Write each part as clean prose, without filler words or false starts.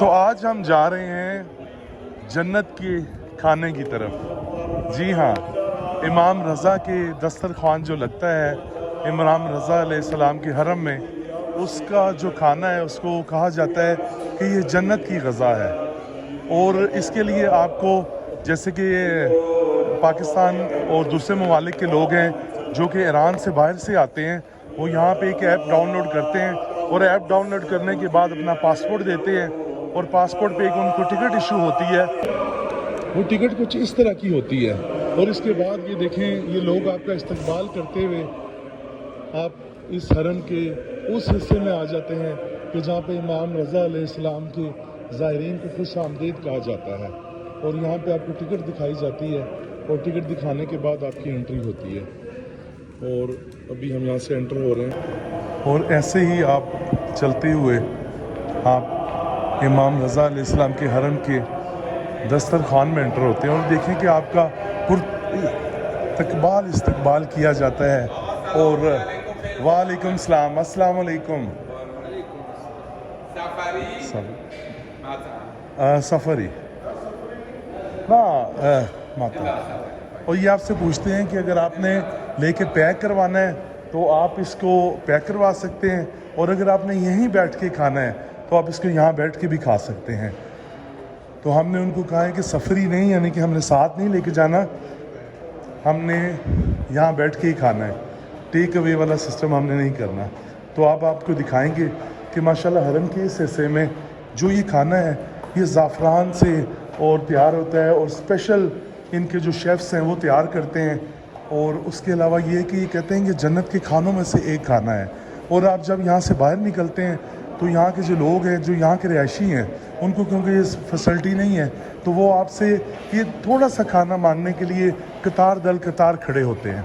तो आज हम जा रहे हैं जन्नत के खाने की तरफ। जी हाँ, इमाम रज़ा के दस्तरखान जो लगता है इमाम रज़ा अलैहिस्सलाम के हरम में, उसका जो खाना है उसको कहा जाता है कि ये जन्नत की ग़ज़ा है। और इसके लिए आपको, जैसे कि पाकिस्तान और दूसरे ममालिक के लोग हैं जो कि ईरान से बाहर से आते हैं, वो यहाँ पे एक ऐप डाउनलोड करते हैं और ऐप डाउनलोड करने के बाद अपना पासपोर्ट देते हैं और पासपोर्ट पे एक उनको टिकट इशू होती है। वो टिकट कुछ इस तरह की होती है और इसके बाद ये देखें, ये लोग आपका इस्तकबाल करते हुए आप इस हरम के उस हिस्से में आ जाते हैं कि जहाँ पे इमाम रज़ा अलैहिस्सलाम के ज़ायरीन को खुश आमदीद कहा जाता है। और यहाँ पे आपको टिकट दिखाई जाती है और टिकट दिखाने के बाद आपकी एंट्री होती है। और अभी हम यहाँ से एंटर हो रहे हैं और ऐसे ही आप चलते हुए आप इमाम रज़ा अलैहिस्सलाम के हरम के दस्तरखान में एंटर होते हैं और देखें कि आपका इस्तकबाल किया जाता है। और वालेकुम सलाम, अस्सलाम वालेकुम। सफ़री माता। और ये आपसे पूछते हैं कि अगर आपने लेके पैक करवाना है तो आप इसको पैक करवा सकते हैं, और अगर आपने यहीं बैठ के खाना है तो आप इसको यहाँ बैठ के भी खा सकते हैं। तो हमने उनको कहा है कि सफ़री नहीं, यानी कि हमने साथ नहीं लेके जाना, हमने यहाँ बैठ के ही खाना है, टेक अवे वाला सिस्टम हमने नहीं करना। तो आपको दिखाएंगे कि माशाल्लाह हरम के इस हिस्से में जो ये खाना है ये ज़ाफ़रान से और तैयार होता है और स्पेशल इनके जो शेफ़्स हैं वो तैयार करते हैं। और उसके अलावा ये कि ये कहते हैं कि जन्नत के खानों में से एक खाना है। और आप जब यहाँ से बाहर निकलते हैं तो यहाँ के जो लोग हैं, जो यहाँ के रिहायशी हैं, उनको क्योंकि ये फैसिलिटी नहीं है तो वो आपसे ये थोड़ा सा खाना मांगने के लिए कतार खड़े होते हैं।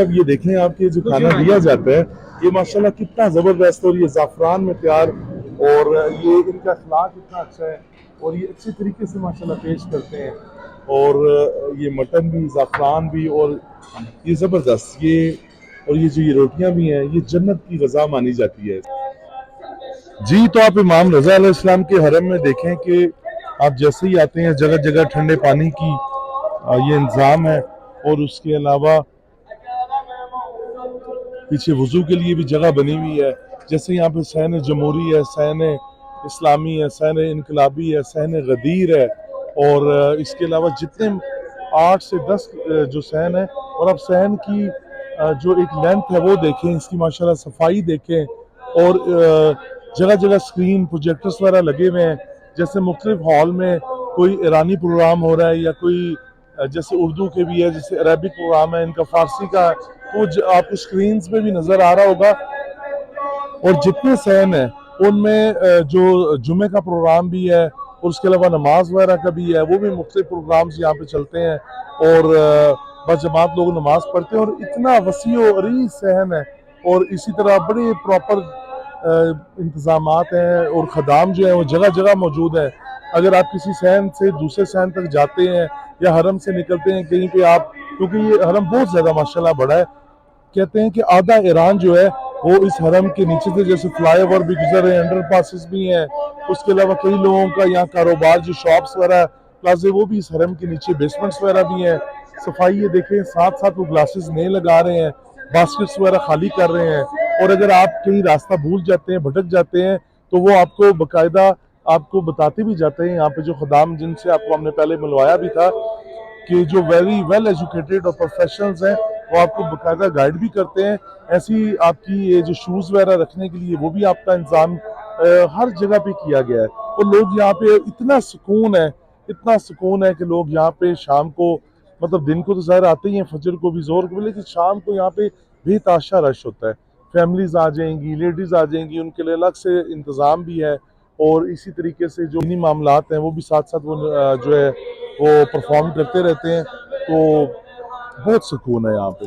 अब ये देखें आपके जो खाना दिया जाता है ये माशाल्लाह कितना ज़बरदस्त, और ये ज़ाफ़रान में तैयार, और ये इनका अखलाक इतना अच्छा है और ये अच्छे तरीके से माशाल्लाह पेश करते हैं। और ये मटन भी, ज़ाफ़रान भी, और ये ज़बरदस्त, ये और ये जो ये रोटियां भी हैं ये जन्नत की ग़ज़ा मानी जाती है। जी, तो आप इमाम रज़ा अलैहिस्सलाम के हरम में देखें कि आप जैसे ही आते हैं जगह जगह ठंडे पानी की ये इंतज़ाम है, और उसके अलावा पीछे वज़ू के लिए भी जगह बनी हुई है। जैसे यहाँ पे सहन जमहूरी है, सहन इस्लामी है, सहन इनकलाबी है, सहन गदीर है, और इसके अलावा जितने 8 से 10 जो सहन है, और आप सहन की जो एक लेंथ है वो देखें, इसकी माशाल्लाह सफाई देखें, और जगह जगह स्क्रीन प्रोजेक्टर्स वगैरह लगे हुए हैं। जैसे मुख्तलिफ हॉल में कोई ईरानी प्रोग्राम हो रहा है या कोई जैसे उर्दू के भी है, जैसे अरबिक प्रोग्राम है, इनका फारसी का, तो आपको स्क्रीन पे भी नज़र आ रहा होगा। और जितने सहन है उनमें जो जुमे का प्रोग्राम भी है और उसके अलावा नमाज वगैरह का भी है, वो भी मुख्तलिफ प्रोग्राम्स यहाँ पे चलते हैं, और बस जमात लोग नमाज पढ़ते हैं। और इतना वसी और अरीज सहन है, और इसी तरह बड़े प्रॉपर इंतज़ामात हैं, और खदाम जो है वो जगह जगह मौजूद है। अगर आप किसी सहन से दूसरे सहन तक जाते हैं या हरम से निकलते हैं कहीं पे आप, क्योंकि ये हरम बहुत ज़्यादा माशाल्लाह बड़ा है, कहते हैं कि आधा ईरान जो है वो इस हरम के नीचे से, जैसे फ्लाईओवर भी गुजर रहे हैं, अंडर पासिस भी हैं, उसके अलावा कई लोगों का यहाँ कारोबार जो शॉप्स वगैरह प्लाजे वो भी इस हरम के नीचे, बेसमेंट्स वगैरह भी हैं। सफाई ये देखें, साथ साथ वो ग्लासेस नहीं लगा रहे हैं, बास्केट्स वगैरह खाली कर रहे हैं। और अगर आप कहीं रास्ता भूल जाते हैं, भटक जाते हैं, तो वो आपको बाकायदा आपको बताते भी जाते हैं। यहाँ पे जो खदाम जिनसे आपको हमने पहले मिलवाया भी था, कि जो वेरी वेल एजुकेटेड और प्रोफेशनल्स हैं, वो आपको बाकायदा गाइड भी करते हैं। ऐसी आपकी ये जो शूज़ वगैरह रखने के लिए वो भी आपका इंतज़ाम हर जगह पे किया गया है। और लोग यहाँ पे इतना सुकून है कि लोग यहाँ पे शाम को मतलब दिन को तो ज़ाहिर आते ही हैं, फजर को भी, ज़ोहर को भी, लेकिन शाम को यहाँ पे बेताशा रश होता है। फैमिलीज आ जाएंगी, लेडीज़ आ जाएंगी, उनके लिए अलग से इंतज़ाम भी है। और इसी तरीके से जो इन्हीं मामलात हैं वो भी साथ साथ वो जो है वो परफॉर्म करते रहते हैं। तो बहुत सुकून है यहाँ पे।